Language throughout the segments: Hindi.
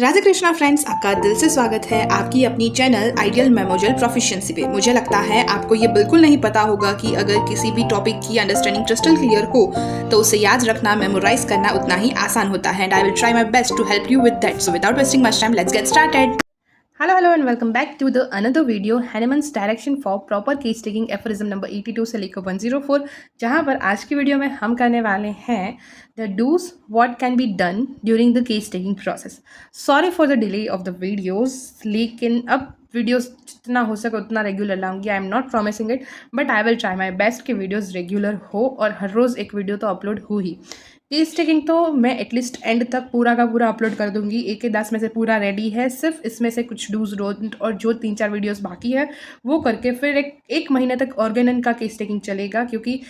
राधे कृष्णा फ्रेंड्स, आपका दिल से स्वागत है आपकी अपनी चैनल आइडियल मेमोरियल प्रोफिशिएंसी पे। मुझे लगता है आपको ये बिल्कुल नहीं पता होगा कि अगर किसी भी टॉपिक की अंडरस्टैंडिंग क्रिस्टल क्लियर हो तो उसे याद रखना, मेमोराइज करना उतना ही आसान होता है। And I will try my best to help you with that. So without wasting much time, let's get started. Hello and welcome back to the another video Hahnemann's direction for proper case taking aphorism number 82 से लेकर 104, जहां पर आज की वीडियो में हम करने वाले हैं the do's what can be done during the case taking process. Sorry for the delay of the videos, लेकिन अब वीडियोस जितना हो सके उतना रेगुलर लाऊंगी। I am not promising it, but I will try my best कि वीडियोज़ रेगुलर हो और हर रोज़ एक वीडियो तो अपलोड हो ही। केस टेकिंग तो मैं एटलीस्ट एंड तक पूरा का पूरा अपलोड कर दूंगी। एक के 10 में से पूरा रेडी है, सिर्फ इसमें से कुछ डूज डोंट और जो 3-4 वीडियोस बाकी है वो करके फिर एक महीने तक ऑर्गेनन का केस टेकिंग चलेगा, क्योंकि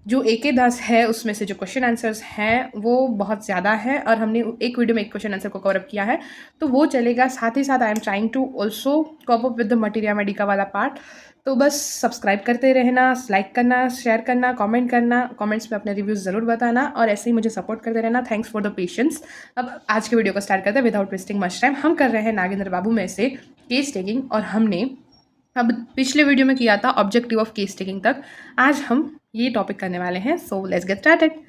जो एक के 10 है उसमें से जो क्वेश्चन आंसर्स हैं वो बहुत ज़्यादा है और हमने एक वीडियो में एक क्वेश्चन आंसर को कवर अप किया है, तो वो चलेगा। साथ ही साथ I am trying to also cope up with the materia medica वाला पार्ट। तो बस सब्सक्राइब करते रहना, लाइक करना, शेयर करना, कमेंट करना, कमेंट्स में अपने रिव्यूज़ ज़रूर बताना और ऐसे ही मुझे सपोर्ट करते रहना। Thanks for the patience. अब आज के वीडियो को स्टार्ट करते हैं विदाउट वेस्टिंग मच टाइम। हम कर रहे हैं नागेंद्र बाबू में से केस टेकिंग, और हमने अब पिछले वीडियो में किया था ऑब्जेक्टिव ऑफ केस टेकिंग तक। आज हम ये टॉपिक करने वाले हैं, so let's get started.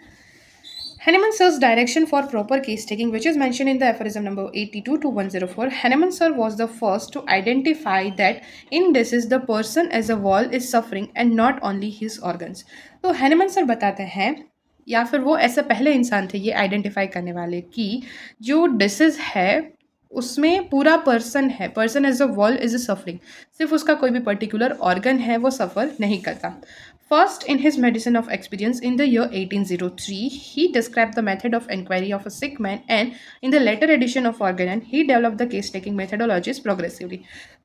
Hahnemann Sir's direction for proper case taking, which is mentioned in the aphorism number 82 to 104. Hahnemann Sir was the first to identify that in disease the person as a whole is suffering and not only his organs. तो Hahnemann Sir बताते हैं, या फिर वो ऐसे पहले इंसान थे ये आइडेंटिफाई करने वाले कि जो डिसीज है उसमें पूरा पर्सन है, person as a whole is a suffering, सिर्फ उसका कोई भी पर्टिकुलर ऑर्गन है वो सफ़र नहीं करता। First, in his medicine of experience in the year 1803, he described the method of inquiry of a sick man, and in the later edition of Organon, he developed the case-taking methodologies progressively.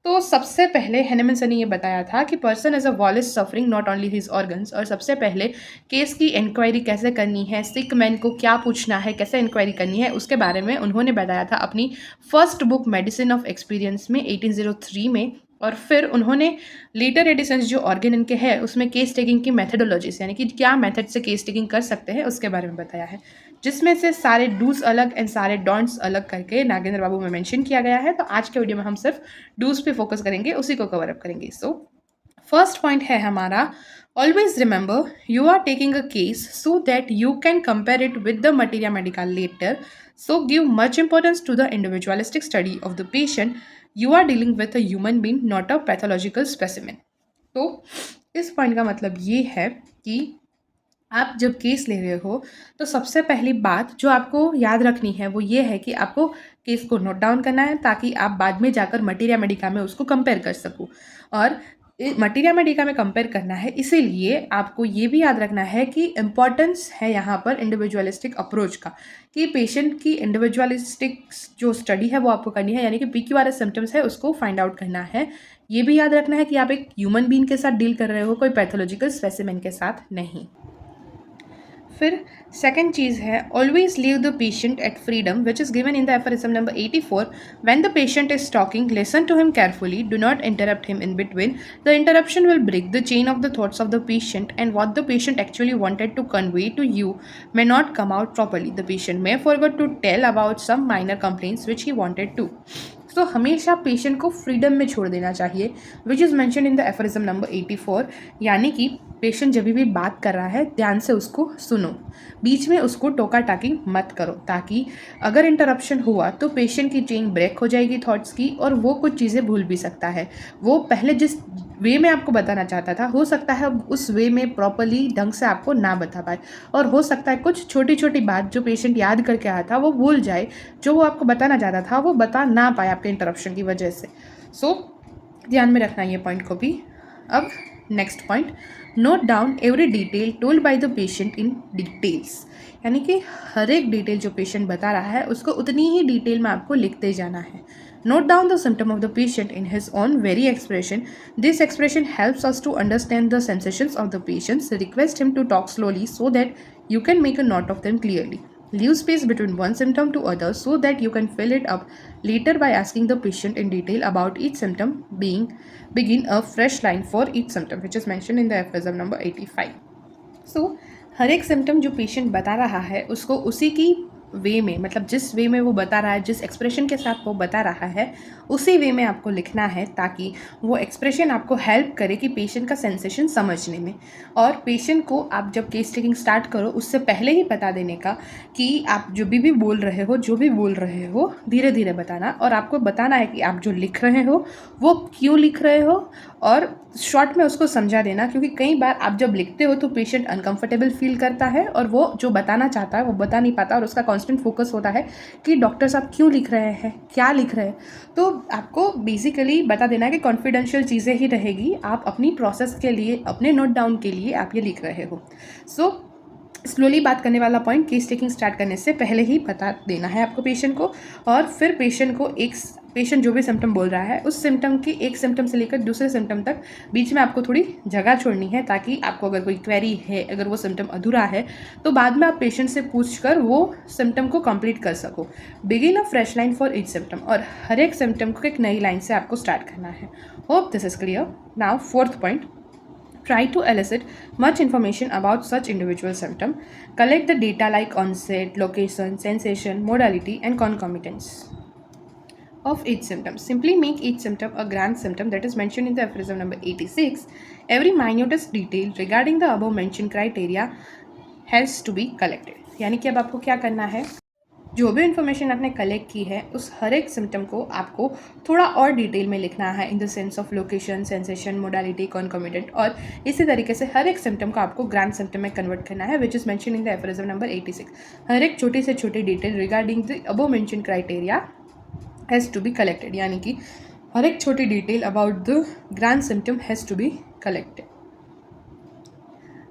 तो सबसे पहले हैनेमन सर ने ये बताया था कि person as a whole is suffering not only his organs, और सबसे पहले केस की इंक्वायरी कैसे करनी है, सिक मैन को क्या पूछना है, कैसे इंक्वायरी करनी है, उसके बारे में उन्होंने बताया था अपनी first book medicine of experience में 1803 में। और फिर उन्होंने लेटर एडिशंस जो ऑर्गेनन के हैं उसमें केस टेकिंग की मेथडोलॉजीज, यानी कि क्या मेथड से केस टेकिंग कर सकते हैं उसके बारे में बताया है, जिसमें से सारे डूज अलग एंड सारे डोंट्स अलग करके नागेंद्र बाबू में मेंशन किया गया है। तो आज के वीडियो में हम सिर्फ डूज पे फोकस करेंगे, उसी को कवर अप करेंगे। सो फर्स्ट पॉइंट है हमारा, always remember you are taking a case so that you can compare it with the materia medica later, so give much importance to the individualistic study of the patient. You are dealing with a human being, not a pathological specimen. तो इस पॉइंट का मतलब ये है कि आप जब केस ले रहे हो तो सबसे पहली बात जो आपको याद रखनी है वो ये है कि आपको केस को नोट डाउन करना है, ताकि आप बाद में जाकर मटीरिया मेडिका में उसको कंपेयर कर सको। और मटीरिया मेडिका में कंपेयर करना है, इसीलिए आपको ये भी याद रखना है कि इम्पॉर्टेंस है यहाँ पर इंडिविजुअलिस्टिक अप्रोच का, कि पेशेंट की इंडिविजुअलिस्टिक जो स्टडी है वो आपको करनी है, यानी कि PQRS सिम्टम्स है उसको फाइंड आउट करना है। ये भी याद रखना है कि आप एक ह्यूमन बीइंग के साथ डील कर रहे हो, कोई पैथोलॉजिकल स्पेसिमेन के साथ नहीं। फिर सेकेंड चीज़ है, always leave the patient at freedom, which is given in the aphorism number 84. When the patient is talking, listen to him carefully, do not interrupt him in between. The interruption will break the chain of the thoughts of the patient, and what the patient actually wanted to convey to you may not come out properly. The patient may forget to tell about some minor complaints which he wanted to. तो हमेशा पेशेंट को फ्रीडम में छोड़ देना चाहिए, which is mention in the aphorism number 84, यानी कि पेशेंट जब भी बात कर रहा है ध्यान से उसको सुनो, बीच में उसको टोका टाकी मत करो, ताकि अगर इंटरप्शन हुआ तो पेशेंट की चेन ब्रेक हो जाएगी थॉट्स की, और वो कुछ चीज़ें भूल भी सकता है। वो पहले जिस वे में आपको बताना चाहता था, हो सकता है उस वे में प्रॉपरली ढंग से आपको ना बता पाए, और हो सकता है कुछ छोटी छोटी बात जो पेशेंट याद करके आया था वो भूल जाए, जो वो आपको बताना चाहता था वो बता ना पाए आपके इंटरप्शन की वजह से। सो ध्यान में रखना ये पॉइंट को भी। अब next point, note down every detail told by the patient in details, यानी कि हर एक डिटेल जो पेशेंट बता रहा है उसको उतनी ही डिटेल में आपको लिखते जाना है। Note down the symptom of the patient in his own very expression. This expression helps us to understand the sensations of the patient. Request him to talk slowly so that you can make a note of them clearly. Leave space between one symptom to others so that you can fill it up later by asking the patient in detail about each symptom. Begin a fresh line for each symptom, which is mentioned in the aphorism number 85. So, हर एक सिम्टम जो पेशेंट बता रहा है उसको उसी की वे में, मतलब जिस वे में वो बता रहा है, जिस एक्सप्रेशन के साथ वो बता रहा है, उसी वे में आपको लिखना है, ताकि वो एक्सप्रेशन आपको हेल्प करे कि पेशेंट का सेंसेशन समझने में। और पेशेंट को आप जब केस टेकिंग स्टार्ट करो उससे पहले ही बता देने का कि आप जो भी बोल रहे हो, जो भी बोल रहे हो, धीरे धीरे बताना, और आपको बताना है कि आप जो लिख रहे हो वो क्यों लिख रहे हो, और शॉर्ट में उसको समझा देना। क्योंकि कई बार आप जब लिखते हो तो पेशेंट अनकंफर्टेबल फील करता है और वो जो बताना चाहता है वो बता नहीं पाता, और उसका कांस्टेंट फोकस होता है कि डॉक्टर साहब क्यों लिख रहे हैं, क्या लिख रहे हैं। तो आपको बेसिकली बता देना है कि कॉन्फिडेंशियल चीज़ें ही रहेगी, आप अपनी प्रोसेस के लिए, अपने नोट डाउन के लिए आप ये लिख रहे हो। सो स्लोली बात करने वाला पॉइंट केस टेकिंग स्टार्ट करने से पहले ही बता देना है आपको पेशेंट को। और फिर पेशेंट को पेशेंट जो भी सिम्टम बोल रहा है उस सिम्टम की एक सिम्टम से लेकर दूसरे सिम्टम तक बीच में आपको थोड़ी जगह छोड़नी है, ताकि आपको अगर कोई क्वेरी है, अगर वो सिम्टम अधूरा है, तो बाद में आप पेशेंट से पूछ कर वो सिम्टम को कंप्लीट कर सको। Begin a fresh line for each symptom, और हर एक सिम्टम को एक नई लाइन से आपको स्टार्ट करना है। Hope this is clear. Now fourth point, try to elicit much information about such individual symptom. Collect the data like onset, location, sensation, modality, and concomitants of each symptom. Simply make each symptom a grand symptom that is mentioned in the aphorism number 86. Every minutest detail regarding the above mentioned criteria has to be collected. यानी कि अब आपको क्या करना है, जो भी इन्फॉर्मेशन आपने कलेक्ट की है उस हर एक सिम्टम को आपको थोड़ा और डिटेल में लिखना है, in the sense of location, sensation, modality, concomitant, और इसी तरीके से हर एक सिम्टम को आपको ग्रैंड सिम्टम में कन्वर्ट करना है, which is mention in the aphorism number 86। हर एक छोटी से छोटी detail regarding the above mention criteria has to be collected, यानी कि हर एक छोटी detail about the grand symptom has to be collected.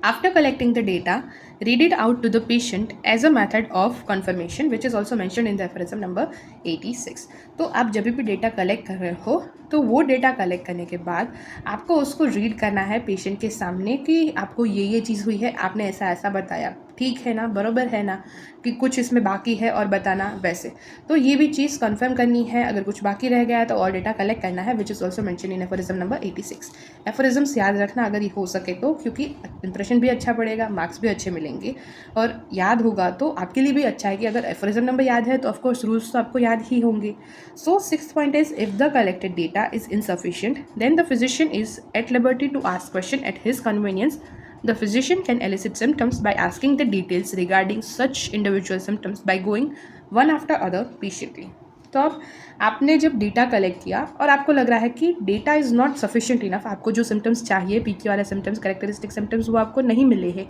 After collecting the data, read it out to the patient as a method of confirmation, which is also mentioned in the aphorism number 86. तो आप जब भी डेटा कलेक्ट कर रहे हो तो वो डेटा कलेक्ट करने के बाद आपको उसको रीड करना है पेशेंट के सामने कि आपको ये चीज़ हुई है, आपने ऐसा ऐसा बताया, ठीक है ना, बराबर है ना, कि कुछ इसमें बाकी है और बताना वैसे। तो ये भी चीज़ कंफर्म करनी है, अगर कुछ बाकी रह गया है तो और डेटा कलेक्ट करना है, which is also mention in aphorism number 86। Aphorisms याद रखना अगर ये हो सके तो, क्योंकि इंप्रेशन भी अच्छा पड़ेगा, मार्क्स भी अच्छे मिलेंगे, और याद होगा तो आपके लिए भी अच्छा है कि अगर एफोरिज्म नंबर याद है तो ऑफकोर्स रूल्स तो आपको याद ही होंगे। So sixth point is, if the collected data is insufficient, then the physician is at liberty to ask question at his convenience. The physician can elicit symptoms by asking the details regarding such individual symptoms by going one after other patiently. तो अब आपने जब डेटा कलेक्ट किया और आपको लग रहा है कि data is not sufficient enough, आपको जो सिम्टम्स चाहिए, पीक्यू वाले सिम्टम्स, कैरेक्टरिस्टिक सिम्टम्स, वो आपको नहीं मिले हैं,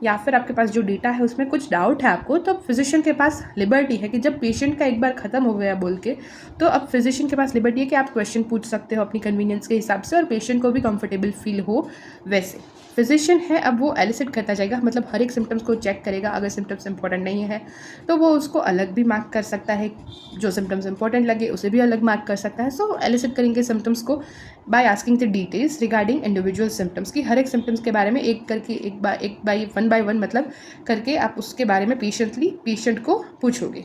या फिर आपके पास जो डेटा है उसमें कुछ डाउट है आपको, तो अब फिजिशियन के पास लिबर्टी है कि जब पेशेंट का एक बार ख़त्म हो गया बोल के, तो अब फिजिशियन के पास लिबर्टी है कि आप क्वेश्चन पूछ सकते हो अपनी कन्वीनियंस के हिसाब से, और पेशेंट को भी कंफर्टेबल फील हो वैसे। फिजिशियन है अब वो एलिसिट करता जाएगा, मतलब हर एक सिम्टम्स को चेक करेगा, अगर सिम्टम्स इंपॉर्टेंट नहीं है तो वो उसको अलग भी मार्क कर सकता है, जो सिम्टम्स इंपॉर्टेंट लगे उसे भी अलग मार्क कर सकता है। सो एलिसिट करेंगे सिम्टम्स को by asking the details regarding individual symptoms, की हर एक सिम्टम्स के बारे में एक करके, वन बाय वन मतलब करके आप उसके बारे में पेशेंट को पूछोगे।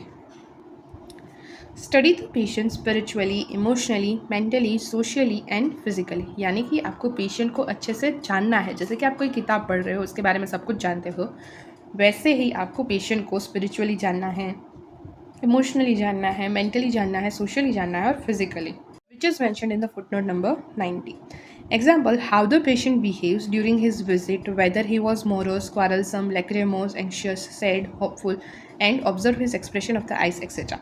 Study the patient spiritually, emotionally, mentally, socially and physically, यानी कि आपको पेशेंट को अच्छे से जानना है। जैसे कि आप कोई किताब पढ़ रहे हो, उसके बारे में सब कुछ जानते हो, वैसे ही आपको पेशेंट को स्पिरिचुअली जानना है, इमोशनली जानना है, मेंटली जानना है, सोशली जानना है, और physically, which is mentioned in the footnote number 90. Example, how the patient behaves during his visit, whether he was morose, quarrelsome, lachrymose, anxious, sad, hopeful, and observe his expression of the eyes, etc.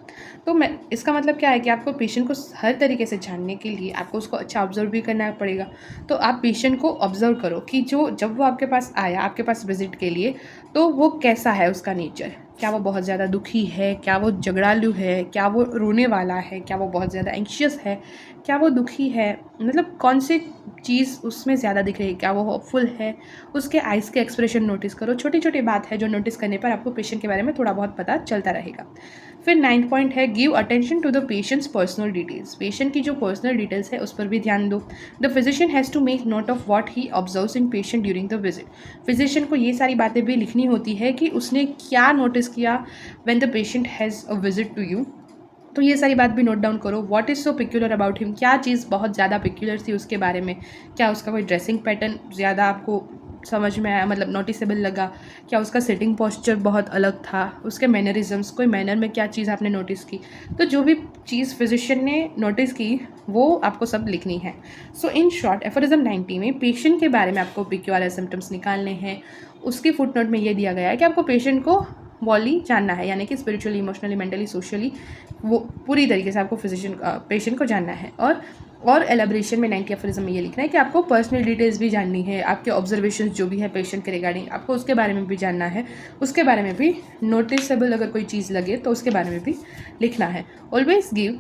तो मैं इसका मतलब क्या है कि आपको पेशेंट को हर तरीके से जानने के लिए आपको उसको अच्छा ऑब्जर्व भी करना पड़ेगा। तो आप पेशेंट को ऑब्जर्व करो कि जब वो आपके पास आया, आपके पास विजिट के लिए, तो वो कैसा है, उसका नेचर, क्या वो बहुत ज़्यादा दुखी है, क्या वो झगड़ालू है, क्या वो रोने वाला है, क्या वो बहुत ज़्यादा एंशियस है, क्या वो दुखी है, मतलब कौन सी चीज़ उसमें ज़्यादा दिख रही है, क्या वो होपफुल है, उसके आइज़ के एक्सप्रेशन नोटिस करो। छोटी छोटी बात है जो नोटिस करने पर आपको पेशेंट के बारे में थोड़ा बहुत पता चलता रहेगा। फिर 9th पॉइंट है, give attention to the patient's personal details, patient की जो पर्सनल डिटेल्स है उस पर भी ध्यान दो। The physician has to make note of what he observes in patient during the visit, physician को ये सारी बातें भी लिखनी होती है कि उसने क्या नोटिस किया when the patient has a visit to you. तो ये सारी बात भी नोट डाउन करो। What is so peculiar about him, क्या चीज़ बहुत ज़्यादा पिक्यूलर थी उसके बारे में, क्या उसका कोई ड्रेसिंग पैटर्न ज़्यादा आपको समझ में आया, मतलब नोटिसेबल लगा? क्या उसका सिटिंग पोस्चर बहुत अलग था, उसके मैनरिज्म्स, कोई मैनर में क्या चीज़ आपने नोटिस की? तो जो भी चीज़ फिजिशियन ने नोटिस की वो आपको सब लिखनी है। सो इन शॉर्ट एफोरिज्म 90 में पेशेंट के बारे में आपको PQRS सिम्टम्स निकालने हैं। उसकी फुटनोट में ये दिया गया है कि आपको पेशेंट को वॉली जानना है, यानी कि स्पिरिचुअली, इमोशनली, मेंटली, सोशली, वो पूरी तरीके से आपको फिजिशियन पेशेंट को जानना है। और एलेब्रेशन में 90 एफोरिज्म में ये लिखना है कि आपको पर्सनल डिटेल्स भी जाननी है, आपके ऑब्जर्वेशंस जो भी है पेशेंट के रिगार्डिंग आपको उसके बारे में भी जानना है, उसके बारे में भी नोटिसेबल अगर कोई चीज़ लगे तो उसके बारे में भी लिखना है। Always give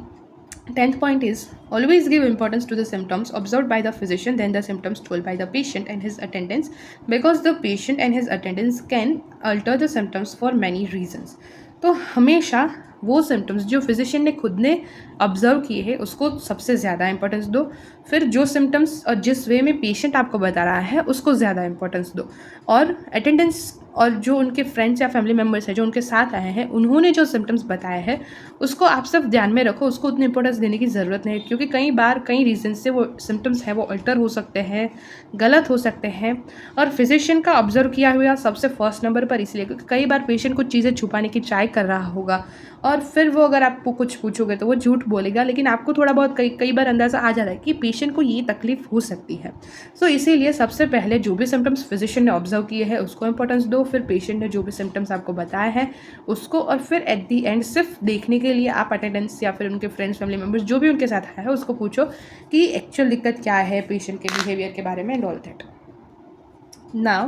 10th point is always give importance to the symptoms observed by the physician than the symptoms told by the patient and his attendants, because the patient and his attendants can alter the symptoms for many reasons. तो हमेशा वो सिम्टम्स जो फिजिशियन ने खुद ने ऑब्जर्व किए हैं उसको सबसे ज़्यादा इंपॉर्टेंस दो, फिर जो सिम्टम्स और जिस वे में पेशेंट आपको बता रहा है उसको ज़्यादा इंपॉर्टेंस दो, और अटेंडेंस और जो उनके फ्रेंड्स या फैमिली मेम्बर्स हैं जो उनके साथ आए हैं उन्होंने जो सिम्टम्स बताए हैं उसको आप सिर्फ ध्यान में रखो, उसको उतनी इंपॉर्टेंस देने की ज़रूरत नहीं है, क्योंकि कई बार कई रीज़न से वो सिम्टम्स हैं वो अल्टर हो सकते हैं, गलत हो सकते हैं। और फिजिशियन का ऑब्जर्व किया हुआ सबसे फर्स्ट नंबर पर इसलिए क्योंकि कई बार पेशेंट कुछ चीज़ें छुपाने की ट्राई कर रहा होगा और फिर वो अगर आपको कुछ पूछोगे तो वो झूठ बोलेगा, लेकिन आपको थोड़ा बहुत कई बार अंदाज़ा आ जाता है कि पेशेंट को ये तकलीफ हो सकती है। सो इसीलिए सबसे पहले जो भी सिम्टम्स फिजिशियन ने ऑब्जर्व किए हैं उसको इंपॉर्टेंस दो, फिर पेशेंट ने जो भी सिम्टम्स आपको बताए हैं उसको, और फिर एट दी एंड सिर्फ देखने के लिए आप अटेंडेंस या फिर उनके फ्रेंड्स फैमिली मेम्बर्स जो भी उनके साथ आया है उसको पूछो कि एक्चुअल दिक्कत क्या है पेशेंट के बिहेवियर के बारे में एंड ऑल दैट। Now,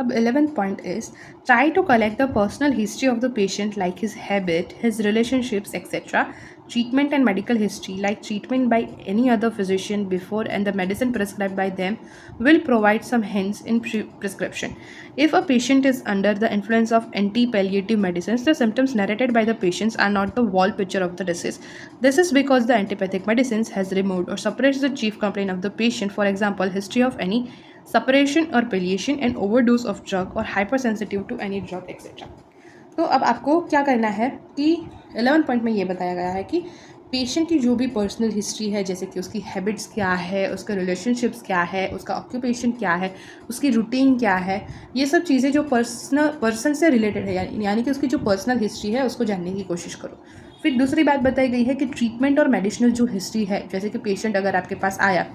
अब 11th point is try to collect the personal history of the patient, like his habit, his relationships, etc. Treatment and medical history, like treatment by any other physician before and the medicine prescribed by them, will provide some hints in prescription. If a patient is under the influence of anti-palliative medicines, the symptoms narrated by the patients are not the wall picture of the disease. This is because the antipathic medicines has removed or suppressed the chief complaint of the patient, for example, history of any separation or palliation and overdose of drug or hypersensitive to any drug etc. तो अब आपको क्या करना है कि 11 पॉइंट में ये बताया गया है कि पेशेंट की जो भी पर्सनल हिस्ट्री है, जैसे कि उसकी हैबिट्स क्या है, उसके रिलेशनशिप्स क्या है, उसका ऑक्यूपेशन क्या है, उसकी रूटीन क्या है, ये सब चीज़ें जो पर्सन से रिलेटेड है, यानी कि उसकी जो पर्सनल हिस्ट्री है उसको जानने की कोशिश करो। फिर दूसरी बात बताई गई है कि ट्रीटमेंट और मेडिसिनल जो हिस्ट्री है, जैसे कि पेशेंट अगर आपके पास आया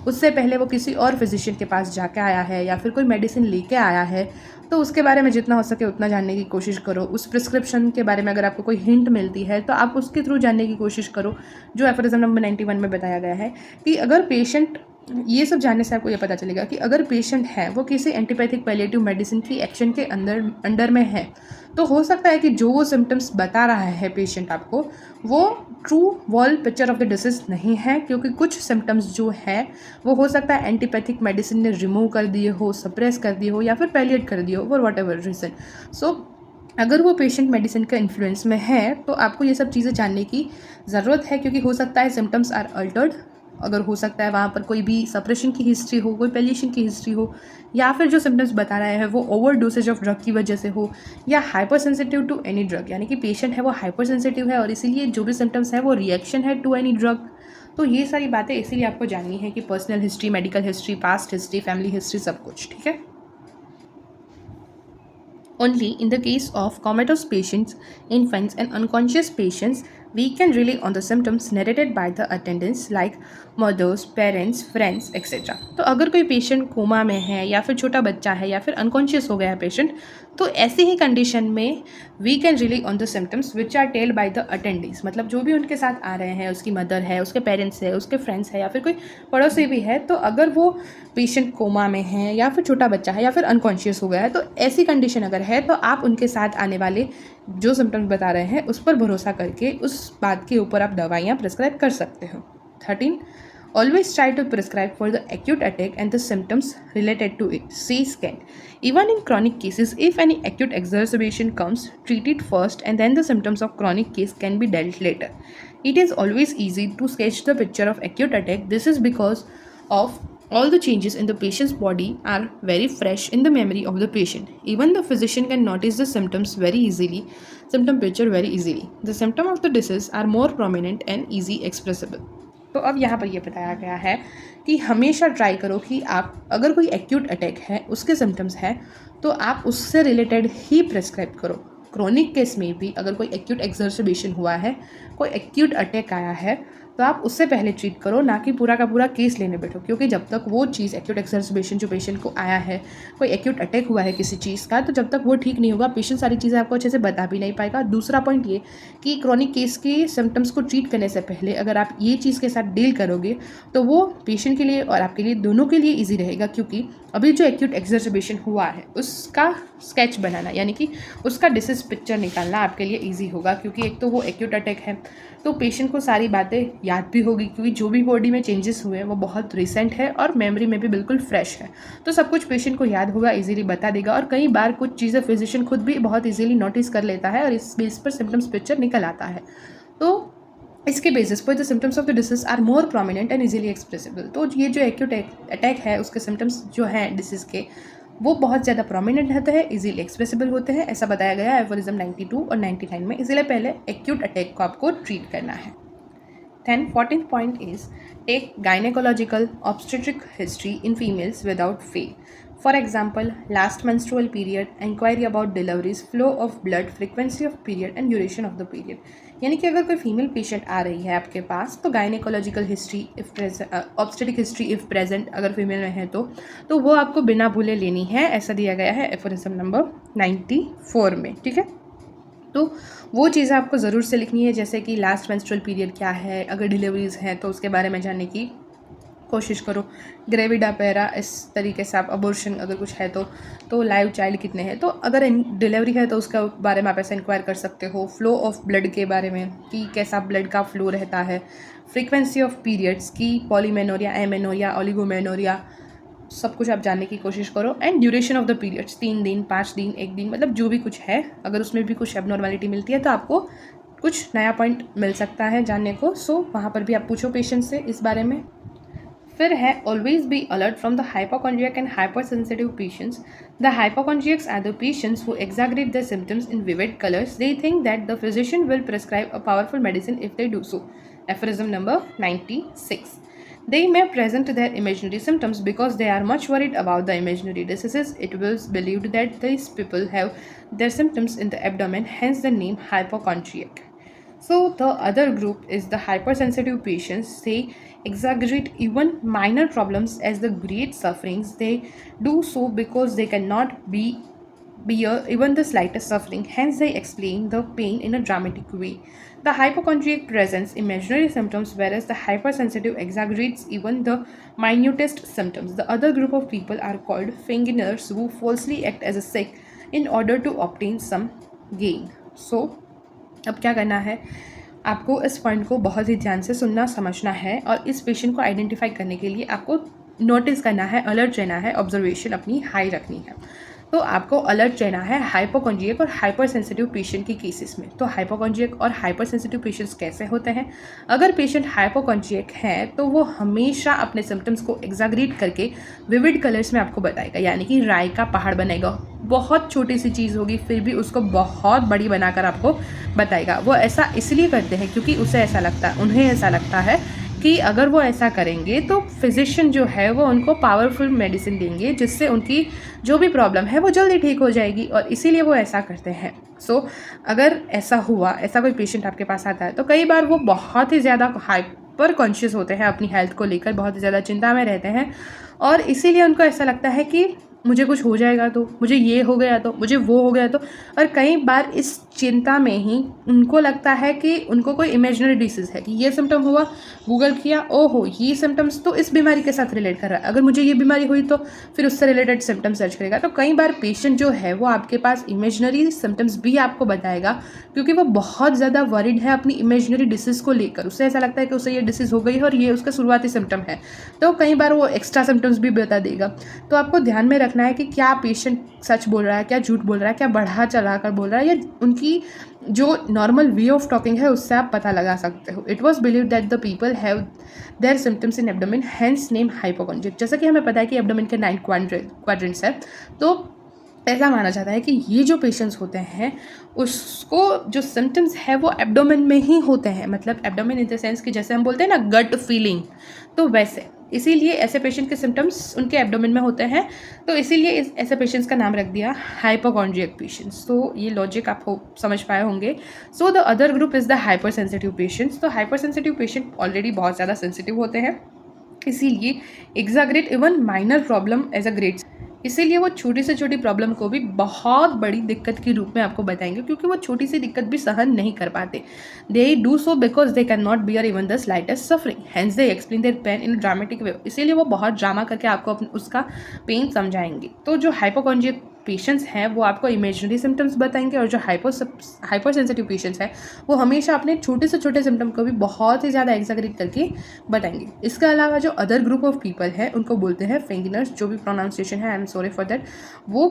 उससे पहले वो किसी और फिजिशियन के पास जाके आया है या फिर कोई मेडिसिन लेके आया है, तो उसके बारे में जितना हो सके उतना जानने की कोशिश करो। उस प्रिस्क्रिप्शन के बारे में अगर आपको कोई हिंट मिलती है तो आप उसके थ्रू जानने की कोशिश करो। जो एफोरिज्म नंबर 91 में बताया गया है कि अगर पेशेंट, ये सब जानने से आपको ये पता चलेगा कि अगर पेशेंट है वो किसी एंटीपैथिक पैलिएटिव मेडिसिन की एक्शन के अंडर में है, तो हो सकता है कि जो वो सिम्टम्स बता रहा है पेशेंट आपको वो true wall picture of the disease नहीं है, क्योंकि कुछ सिम्टम्स जो है वो हो सकता है एंटीपैथिक मेडिसिन ने रिमूव कर दिए हो, सप्रेस कर दिए हो या फिर पैलिएट कर दिए हो फॉर वट एवर रीज़न। सो अगर वो पेशेंट मेडिसिन का इन्फ्लुएंस में है तो आपको ये सब चीज़ें जानने की ज़रूरत है, क्योंकि हो सकता है सिम्टम्स आर अल्टर्ड, अगर हो सकता है वहाँ पर कोई भी सप्रेशन की हिस्ट्री हो, कोई पैलिएशन की हिस्ट्री हो, या फिर जो सिम्टम्स बता रहा है वो ओवर डोसेज ऑफ ड्रग की वजह से हो, या hyper sensitive to any drug, यानी कि पेशेंट है वो हाइपर सेंसिटिव है और इसीलिए जो भी सिम्टम्स है वो रिएक्शन है टू एनी ड्रग। तो ये सारी बातें इसीलिए आपको जाननी है कि personal history, medical history, past history, family history, सब कुछ, ठीक है। Only in the case of comatose patients, infants and unconscious patients, we can rely on the symptoms narrated by the attendants like mothers, parents, friends, etc. तो अगर कोई पेशेंट कोमा में है या फिर छोटा बच्चा है या फिर अनकॉन्शियस हो गया है पेशेंट, तो ऐसी ही कंडीशन में we can rely on the symptoms which are telled by the attendants, मतलब जो भी उनके साथ आ रहे हैं, उसकी मदर है, उसके पेरेंट्स है, उसके फ्रेंड्स है या फिर कोई पड़ोसी भी है, तो अगर वो पेशेंट कोमा में है या फिर छोटा बच्चा है या फिर अनकॉन्शियस हो गया है, तो ऐसी कंडीशन अगर है तो आप उनके साथ आने वाले जो सिम्टम्स बता रहे हैं उस पर भरोसा करके उस बात के ऊपर आप दवाइयाँ प्रिस्क्राइब कर सकते हो। 13. Always try to prescribe for the acute attack and the symptoms related to it. See scan. Even in chronic cases, if any acute exacerbation comes, treat it first and then the symptoms of chronic case can be dealt later. It is always easy to sketch the picture of acute attack. This is because of all the changes in the patient's body are very fresh in the memory of the patient. Even the physician can notice the symptom picture very easily. The symptoms of the disease are more prominent and easy expressible. तो अब यहाँ पर ये बताया गया है कि हमेशा ट्राई करो कि आप अगर कोई एक्यूट अटैक है, उसके सिम्टम्स हैं, तो आप उससे रिलेटेड ही प्रेस्क्राइब करो। क्रोनिक केस में भी अगर कोई एक्यूट एक्सर्सिबेशन हुआ है, कोई एक्यूट अटैक आया है, तो आप उससे पहले ट्रीट करो, ना कि पूरा का पूरा केस लेने बैठो। क्योंकि जब तक वो चीज़ एक्यूट एक्सर्सिबेशन जो पेशेंट को आया है, कोई एक्यूट अटैक हुआ है किसी चीज़ का, तो जब तक वो ठीक नहीं होगा पेशेंट सारी चीज़ें आपको अच्छे से बता भी नहीं पाएगा। दूसरा पॉइंट ये कि क्रोनिक केस के सिम्टम्स को ट्रीट करने से पहले अगर आप ये चीज़ के साथ डील करोगे तो वो पेशेंट के लिए और आपके लिए दोनों के लिए ईजी रहेगा। क्योंकि अभी जो एक्यूट एक्सर्सिबेशन हुआ है उसका स्केच बनाना, यानी कि उसका डिसीज पिक्चर निकालना आपके लिए ईजी होगा। क्योंकि एक तो वो एक्यूट अटैक है, तो पेशेंट को सारी बातें याद भी होगी, क्योंकि जो भी बॉडी में चेंजेस हुए हैं वो बहुत रिसेंट है और मेमोरी में भी बिल्कुल फ्रेश है। तो सब कुछ पेशेंट को याद होगा, इजीली बता देगा। और कई बार कुछ चीज़ें फिजिशियन खुद भी बहुत इजीली नोटिस कर लेता है और इस बेस पर सिम्टम्स पिक्चर निकल आता है। तो इसके बेसिस पर the symptoms of the disease are more prominent and easily expressible. तो ये जो एक्यूट अटैक है उसके सिम्टम्स जो हैं डिसीज़ के, वो बहुत ज़्यादा प्रोमिनेंट होते हैं, इजीली एक्सप्रेसिबल होते हैं, ऐसा बताया गया है एफोरिज्म 92 और 99 में। इसलिए पहले एक्यूट अटैक को आपको ट्रीट करना है। Then 14th point is take gynecological obstetric history in females without fail. For example, last menstrual period, inquiry about deliveries, flow of blood, frequency of period and duration of the period. यानी कि अगर कोई फीमेल पेशेंट आ रही है आपके पास, तो gynaecological history if present, obstetric history if present अगर फीमेल में है तो वो आपको बिना भूले लेनी है। ऐसा दिया गया है एफोरिज्म नंबर 94 में। ठीक है, तो वो चीज़ें आपको ज़रूर से लिखनी है, जैसे कि लास्ट मेंस्ट्रुअल पीरियड क्या है, अगर डिलीवरीज हैं तो उसके बारे में जानने की कोशिश करो। ग्रेविडा पैरा, इस तरीके से आप अबॉर्शन अगर कुछ है तो लाइव चाइल्ड कितने हैं, तो अगर डिलीवरी है तो उसके बारे में आप ऐसे इंक्वायर कर सकते हो। फ्लो ऑफ ब्लड के बारे में कि कैसा ब्लड का फ्लो रहता है। फ्रीक्वेंसी ऑफ पीरियड्स की पॉलीमेनोरिया, एमेनोरिया, ओलिगोमेनोरिया, सब कुछ आप जानने की कोशिश करो। And duration of the periods, 3 दिन, 5 दिन, 1 दिन, मतलब जो भी कुछ है, अगर उसमें भी कुछ एबनॉर्मलिटी मिलती है तो आपको कुछ नया पॉइंट मिल सकता है जानने को। सो वहाँ पर भी आप पूछो पेशेंट से इस बारे में। फिर है always be alert from the hypochondriac and hyper sensitive patients. The hypochondriacs are the patients who exaggerate their symptoms in vivid colors. They think that the physician will prescribe a powerful medicine if they do so. Aphorism number 96. They may present their imaginary symptoms because they are much worried about the imaginary diseases. It was believed that these people have their symptoms in the abdomen, hence the name hypochondriac. So the other group is the hypersensitive patients. They exaggerate even minor problems as the great sufferings. They do so because they cannot bear even the slightest suffering, hence they explain the pain in a dramatic way. The hypochondriac presents imaginary symptoms, whereas the hypersensitive exaggerates even the minutest symptoms. The other group of people are called feigners, who falsely act as a sick in order to obtain some gain. So अब क्या करना है, आपको इस पॉइंट को बहुत ही ध्यान से सुनना समझना है और इस पेशेंट को आइडेंटिफाई करने के लिए आपको नोटिस करना है, अलर्ट रहना है, ऑब्जर्वेशन अपनी हाई रखनी है। तो आपको अलर्ट रहना है हाइपोकॉन्ड्रियक और हाइपर सेंसिटिव पेशेंट के केसेस में। तो हाइपोकॉन्ड्रियक और हाइपर सेंसिटिव पेशेंट्स कैसे होते हैं? अगर पेशेंट हाइपोकॉन्ड्रियक है तो वो हमेशा अपने सिम्टम्स को एग्जाग्रेट करके विविड कलर्स में आपको बताएगा, यानी कि राय का पहाड़ बनाएगा। बहुत छोटी सी चीज़ होगी फिर भी उसको बहुत बड़ी बनाकर आपको बताएगा। वो ऐसा इसलिए करते हैं क्योंकि उसे ऐसा लगता है, उन्हें ऐसा लगता है कि अगर वो ऐसा करेंगे तो फिजिशियन जो है वो उनको पावरफुल मेडिसिन देंगे, जिससे उनकी जो भी प्रॉब्लम है वो जल्दी ठीक हो जाएगी, और इसीलिए वो ऐसा करते हैं। सो अगर ऐसा हुआ, ऐसा कोई पेशेंट आपके पास आता है तो कई बार वो बहुत ही ज़्यादा हाइपर कॉन्शियस होते हैं, अपनी हेल्थ को लेकर बहुत ही ज़्यादा चिंता में रहते हैं, और इसीलिए उनको ऐसा लगता है कि मुझे कुछ हो जाएगा तो, मुझे ये हो गया तो, मुझे वो हो गया तो। और कई बार इस चिंता में ही उनको लगता है कि उनको कोई इमेजिनरी डिसीज़ है, कि ये सिम्टम हुआ, गूगल किया, ओहो ये सिम्टम्स तो इस बीमारी के साथ रिलेट कर रहा है, अगर मुझे ये बीमारी हुई तो फिर उससे रिलेटेड सिम्टम सर्च करेगा। तो कई बार पेशेंट जो है वो आपके पास इमेजिनरी सिम्टम्स भी आपको बताएगा, क्योंकि वो बहुत ज़्यादा वरीड है अपनी इमेजिनरी डिसीज़ को लेकर। उसे ऐसा लगता है कि उसे ये डिसीज़ हो गई है और ये उसका शुरुआती सिम्टम है, तो कई बार वो एक्स्ट्रा सिम्टम्स भी बता देगा। तो आपको ध्यान में रखना है कि क्या पेशेंट सच बोल रहा है, क्या झूठ बोल रहा है, क्या बढ़ा चढ़ा कर बोल रहा है, या उनकी जो नॉर्मल वे ऑफ टॉकिंग है उससे आप पता लगा सकते हो। It was believe that the people have their symptoms in abdomen, hence name hypochondriac. जैसा कि हमें पता है कि एब्डोमेन के 9 क्वाड्रेंट्स है, तो ऐसा माना जाता है कि ये जो पेशेंट्स होते हैं उसको जो सिम्टम्स है वो एब्डोमेन में ही होते हैं, मतलब एब्डोमेन इन द सेंस कि जैसे हम बोलते हैं ना गट फीलिंग, तो वैसे इसीलिए ऐसे पेशेंट के सिम्टम्स उनके एब्डोमेन में होते हैं, तो इसीलिए ऐसे पेशेंट्स का नाम रख दिया हाइपोकॉन्ड्रियक पेशेंट्स। तो ये लॉजिक आप समझ पाए होंगे। So the other group is the hyper sensitive patients. तो हाइपर सेंसिटिव पेशेंट ऑलरेडी बहुत ज़्यादा सेंसिटिव होते हैं, इसीलिए exaggerate even minor problem as a great, इसीलिए वो छोटी से छोटी प्रॉब्लम को भी बहुत बड़ी दिक्कत के रूप में आपको बताएंगे, क्योंकि वो छोटी सी दिक्कत भी सहन नहीं कर पाते। They do so because they can not bear even the slightest suffering, hence they explain their pain in dramatic way, इसीलिए वो बहुत ड्रामा करके आपको उसका पेन समझाएंगे। तो जो हाइपोकॉन्ड्रियक पेशेंट्स हैं वो आपको इमेजिनरी सिम्टम्स बताएंगे, और जो हाइपर सेंसिटिव पेशेंट्स हैं वो हमेशा अपने छोटे से छोटे सिम्टम को भी बहुत ही ज़्यादा एक्सैगरेट करके बताएंगे। इसके अलावा जो अदर ग्रुप ऑफ पीपल है उनको बोलते हैं फेंगिनर्स, जो भी प्रोनाउंसिएशन है I am sorry for that. वो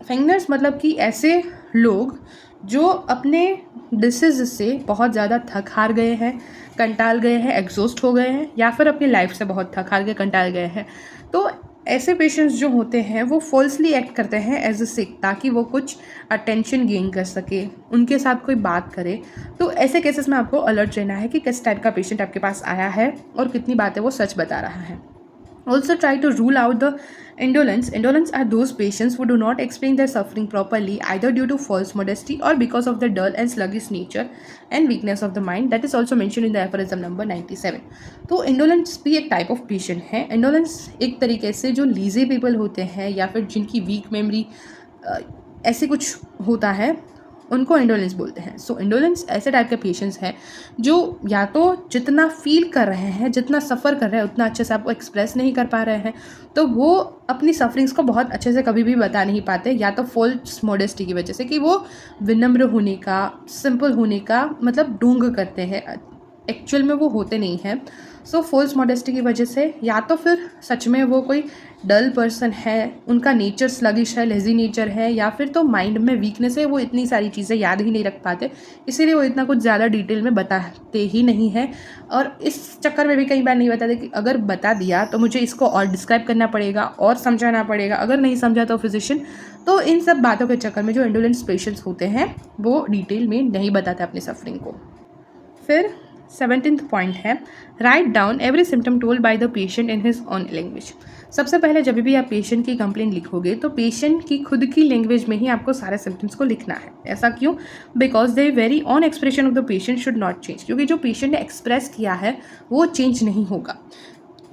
फेंगिनर्स मतलब कि ऐसे लोग जो अपने डिसीज से बहुत ज़्यादा थक हार गए हैं, कंटाल गए हैं, एग्जॉस्ट हो गए हैं, या फिर अपनी लाइफ से बहुत थक हार गए, कंटाल गए हैं। तो ऐसे पेशेंट्स जो होते हैं वो फॉल्सली एक्ट करते हैं एज अ सिक, ताकि वो कुछ अटेंशन गेन कर सके, उनके साथ कोई बात करे। तो ऐसे केसेस में आपको अलर्ट रहना है कि किस टाइप का पेशेंट आपके पास आया है और कितनी बातें वो सच बता रहा है। Also try to rule out the indolence. Indolence are those patients who do not explain their suffering properly, either due to false modesty or because of the dull and sluggish nature and weakness of the mind. That is also mentioned in the aphorism number 97. तो indolence भी एक टाइप ऑफ पेशेंट है। indolence एक तरीके से जो लीजी पीपल होते हैं या फिर जिनकी वीक मेमोरी ऐसे कुछ होता है उनको इंडोलेंस बोलते हैं। सो इंडोलेंस ऐसे टाइप के पेशेंट्स हैं जो या तो जितना फील कर रहे हैं, जितना सफ़र कर रहे हैं, उतना अच्छे से आपको एक्सप्रेस नहीं कर पा रहे हैं, तो वो अपनी सफरिंग्स को बहुत अच्छे से कभी भी बता नहीं पाते, या तो फॉल्स मॉडेस्टी की वजह से कि वो विनम्र होने का, सिंपल होने का मतलब ढोंग करते हैं, एक्चुअल में वो होते नहीं हैं। सो फॉल्स मॉडेस्टी की वजह से, या तो फिर सच में वो कोई डल पर्सन है, उनका नेचर स्लगिश है, लेजी नेचर है, या फिर तो माइंड में वीकनेस है, वो इतनी सारी चीज़ें याद ही नहीं रख पाते, इसीलिए वो इतना कुछ ज़्यादा डिटेल में बताते ही नहीं है। और इस चक्कर में भी कई बार नहीं बताते कि अगर बता दिया तो मुझे इसको और डिस्क्राइब करना पड़ेगा और समझाना पड़ेगा, अगर नहीं समझा तो फिजिशियन। तो इन सब बातों के चक्कर में जो इंडोलेंस पेशेंट्स होते हैं वो डिटेल में नहीं बताते अपनी सफरिंग को। फिर 17th पॉइंट है, write down every symptom told by the patient in his own language. सबसे पहले जब भी आप पेशेंट की कंप्लेंट लिखोगे तो पेशेंट की खुद की लैंग्वेज में ही आपको सारे सिम्टम्स को लिखना है। ऐसा क्यों? Because the very on expression of the patient should not change, क्योंकि जो पेशेंट ने एक्सप्रेस किया है वो चेंज नहीं होगा।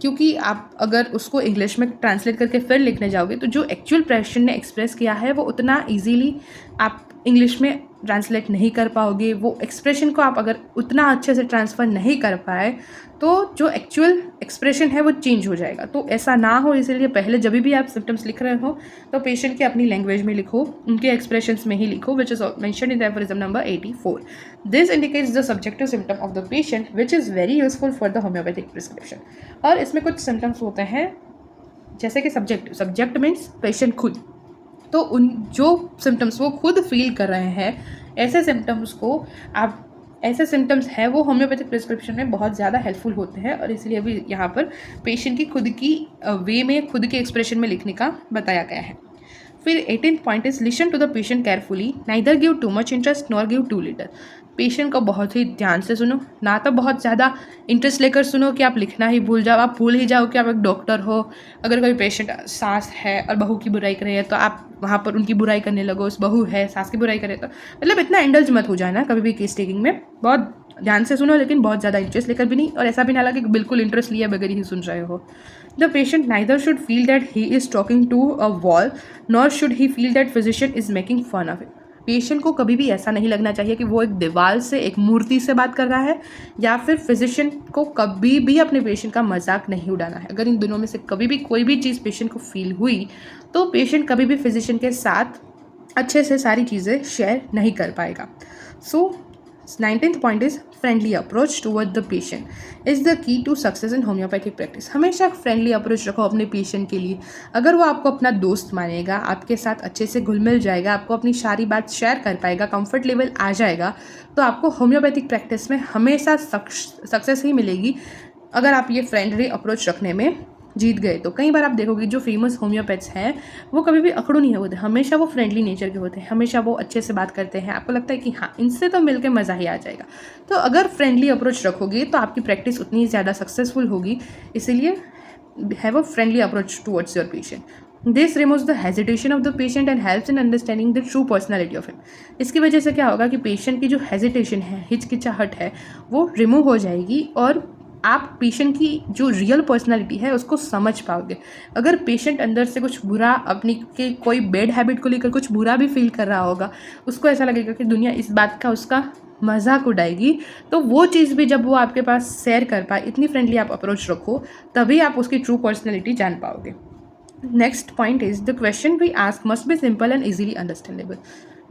क्योंकि आप अगर उसको इंग्लिश में ट्रांसलेट करके फिर लिखने जाओगे तो जो एक्चुअल पेशेंट ने एक्सप्रेस किया है वो उतना ईजीली आप इंग्लिश में ट्रांसलेट नहीं कर पाओगे। वो एक्सप्रेशन को आप अगर उतना अच्छे से ट्रांसफ़र नहीं कर पाए तो जो एक्चुअल एक्सप्रेशन है वो चेंज हो जाएगा। तो ऐसा ना हो, इसीलिए पहले जब भी आप सिम्टम्स लिख रहे हो तो पेशेंट के अपनी लैंग्वेज में लिखो, उनके एक्सप्रेशंस में ही लिखो, which is mentioned in the aphorism number 84। This indicates the subjective symptom of the patient which is very useful for the homeopathic prescription. और इसमें कुछ सिम्टम्स होते हैं जैसे कि सब्जेक्ट मीन्स पेशेंट खुद, तो उन जो सिम्टम्स वो खुद फील कर रहे हैं ऐसे सिम्टम्स को आप ऐसे सिम्टम्स हैं वो होम्योपैथिक प्रिस्क्रिप्शन में बहुत ज़्यादा हेल्पफुल होते हैं, और इसलिए अभी यहाँ पर पेशेंट की खुद की वे में, खुद के एक्सप्रेशन में लिखने का बताया गया है। फिर 18th point is listen to the patient carefully, neither give too much interest nor give too little. Patient को बहुत ही ध्यान से सुनो, ना तो बहुत ज़्यादा इंटरेस्ट लेकर सुनो कि आप लिखना ही भूल जाओ, आप भूल ही जाओ कि आप एक डॉक्टर हो। अगर कोई पेशेंट सास है और बहू की बुराई कर रही है तो आप वहाँ पर उनकी बुराई करने लगो, उस बहू है सास की बुराई करे, तो मतलब इतना इंडल्ज मत हो जाए ना कभी भी केस टेकिंग में। बहुत ध्यान से सुनो, लेकिन बहुत ज़्यादा इंटरेस्ट लेकर भी नहीं, और ऐसा भी ना लगे कि बिल्कुल इंटरेस्ट लिया बगैर ही सुन रहे हो। The patient neither should feel that he is talking to a wall nor should he feel that physician is making fun of it. Patient को कभी भी ऐसा नहीं लगना चाहिए कि वो एक दीवार से, एक मूर्ति से बात कर रहा है, या फिर फिजिशियन को कभी भी अपने पेशेंट का मजाक नहीं उड़ाना है। अगर इन दोनों में से कभी भी कोई भी चीज़ पेशेंट को फील हुई तो पेशेंट कभी भी फिजिशियन के साथ अच्छे से सारी चीज़ें शेयर नहीं कर पाएगा। So 19th point is friendly approach toward the patient is the key to success in homoeopathic practice. हमेशा फ्रेंडली अप्रोच रखो अपने पेशेंट के लिए। अगर वो आपको अपना दोस्त मानेगा, आपके साथ अच्छे से घुल मिल जाएगा, आपको अपनी सारी बात शेयर कर पाएगा, कंफर्ट लेवल आ जाएगा, तो आपको होम्योपैथिक प्रैक्टिस में हमेशा सक्सेस ही मिलेगी अगर आप ये फ्रेंडली अप्रोच रखने में जीत गए। तो कई बार आप देखोगे जो फेमस होम्योपैथ्स हैं वो कभी भी अकड़ू नहीं होते, हमेशा वो फ्रेंडली नेचर के होते हैं, हमेशा वो अच्छे से बात करते हैं, आपको लगता है कि हाँ इनसे तो मिलकर मज़ा ही आ जाएगा। तो अगर फ्रेंडली अप्रोच रखोगे तो आपकी प्रैक्टिस उतनी ज़्यादा सक्सेसफुल होगी। इसीलिए have a friendly approach towards your patient. This removes the hesitation of the patient and helps in understanding the true personality of him. इसकी वजह से क्या होगा कि पेशेंट की जो हेजिटेशन है, हिचकिचाहट है, वो रिमूव हो जाएगी और आप पेशेंट की जो रियल पर्सनालिटी है उसको समझ पाओगे। अगर पेशेंट अंदर से कुछ बुरा अपनी के कोई बैड हैबिट को लेकर कुछ बुरा भी फील कर रहा होगा, उसको ऐसा लगेगा कि दुनिया इस बात का उसका मजाक उड़ाएगी, तो वो चीज़ भी जब वो आपके पास शेयर कर पाए, इतनी फ्रेंडली आप अप्रोच रखो, तभी आप उसकी ट्रू पर्सनैलिटी जान पाओगे। Next point is the question we ask must be simple and easily understandable.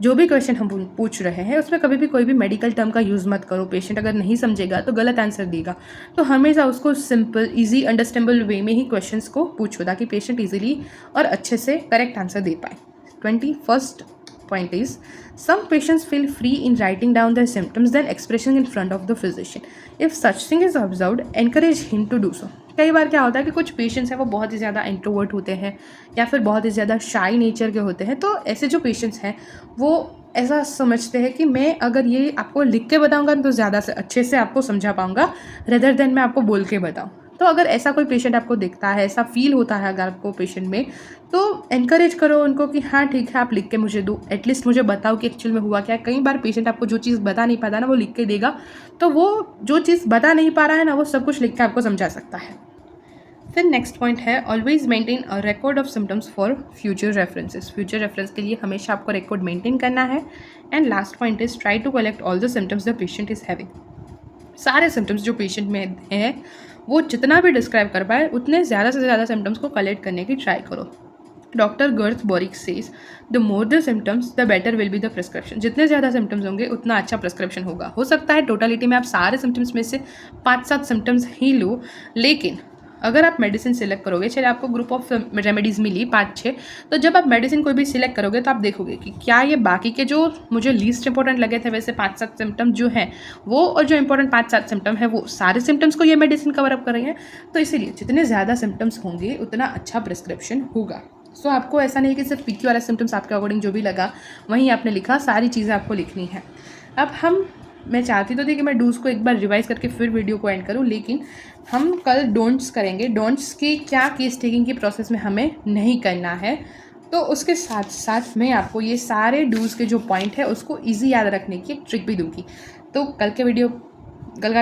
जो भी क्वेश्चन हम पूछ रहे हैं उसमें कभी भी कोई भी मेडिकल टर्म का यूज़ मत करो। पेशेंट अगर नहीं समझेगा तो गलत आंसर देगा, तो हमेशा उसको सिंपल इजी अंडरस्टैंडेबल वे में ही क्वेश्चंस को पूछो ताकि पेशेंट इजीली और अच्छे से करेक्ट आंसर दे पाए। 21st point is some patients feel free in writing down their symptoms than expressing in front of the physician. If such thing is observed, encourage him to do so. कई बार क्या होता है कि कुछ पेशेंट्स हैं वो बहुत ही ज़्यादा इंट्रोवर्ट होते हैं या फिर बहुत ही ज़्यादा शाई नेचर के होते हैं। तो ऐसे जो पेशेंट्स हैं वो ऐसा समझते हैं कि मैं अगर ये आपको लिख के बताऊंगा तो ज़्यादा से अच्छे से आपको समझा पाऊंगा रेदर देन मैं आपको बोल के बताऊं। तो अगर ऐसा कोई पेशेंट आपको दिखता है, ऐसा फील होता है अगर आपको पेशेंट में, तो एनकरेज करो उनको कि हाँ ठीक है आप लिख के मुझे दो, एटलीस्ट मुझे बताओ कि एक्चुअल में हुआ क्या है। कई बार पेशेंट आपको जो चीज़ बता नहीं पाता ना वो लिख के देगा, तो वो जो चीज़ बता नहीं पा रहा है ना वो सब कुछ लिख के आपको समझा सकता है। फिर नेक्स्ट पॉइंट है always maintain a record of symptoms for future references. Future reference के लिए हमेशा आपको रिकॉर्ड मेंटेन करना है। And last point is try to collect all the symptoms the patient is having. सारे सिम्टम्स जो पेशेंट में हैं वो जितना भी डिस्क्राइब कर पाए उतने ज़्यादा से ज़्यादा सिम्टम्स को कलेक्ट करने की ट्राई करो। Doctor Garth Boericke says the more the symptoms the better will be the prescription. जितने ज़्यादा सिम्टम्स होंगे उतना अच्छा प्रिस्क्रिप्शन होगा। हो सकता है टोटलिटी में आप सारे सिम्टम्स में से 5-7 सिम्टम्स ही लो, लेकिन अगर आप मेडिसिन सिलेक्ट करोगे, चलिए आपको ग्रुप ऑफ रेमेडीज़ मिली 5-6, तो जब आप मेडिसिन कोई भी सिलेक्ट करोगे तो आप देखोगे कि क्या ये बाकी के जो मुझे लीस्ट इंपॉर्टेंट लगे थे वैसे 5-7 सिम्टम जो हैं वो, और जो इंपॉर्टेंट 5-7 सिम्टम है वो सारे सिम्टम्स को ये मेडिसिन कवर अप कर रही है। तो इसीलिए जितने ज़्यादा सिम्टम्स होंगे उतना अच्छा प्रिस्क्रिप्शन होगा। सो आपको ऐसा नहीं कि सिर्फ पीक्यू वाला सिम्टम्स आपके अकॉर्डिंग जो भी लगा वहीं आपने लिखा, सारी चीज़ें आपको लिखनी है। अब मैं चाहती तो थी कि मैं डूज को एक बार रिवाइज करके फिर वीडियो को एंड करूं, लेकिन हम कल डोंट्स करेंगे। डोंट्स की क्या केस टेकिंग की प्रोसेस में हमें नहीं करना है, तो उसके साथ साथ मैं आपको ये सारे डूज के जो पॉइंट है उसको ईजी याद रखने की एक ट्रिक भी दूंगी। तो कल का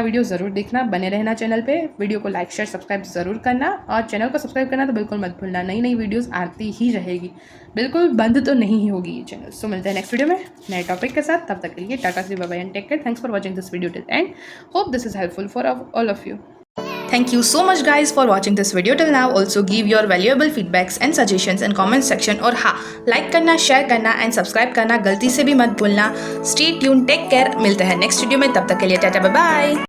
वीडियो ज़रूर देखना, बने रहना चैनल पे। वीडियो को लाइक शेयर सब्सक्राइब ज़रूर करना, और चैनल को सब्सक्राइब करना तो बिल्कुल मत भूलना। नई नई वीडियोस आती ही रहेगी, बिल्कुल बंद तो नहीं ही होगी ये चैनल। सो मिलते हैं नेक्स्ट वीडियो में नए टॉपिक के साथ। तब तक के लिए tata see bye and take care. Thanks for watching this video till end. Hope this is helpful for all of you. Thank you so much guys for watching this video till now. Also give your valuable feedbacks and suggestions in comment section. और हाँ, like करना, share करना and subscribe करना गलती से भी मत भूलना। Stay tuned, take care। मिलते हैं नेक्स्ट वीडियो में, तब तक के लिए टाटा बाय बाय।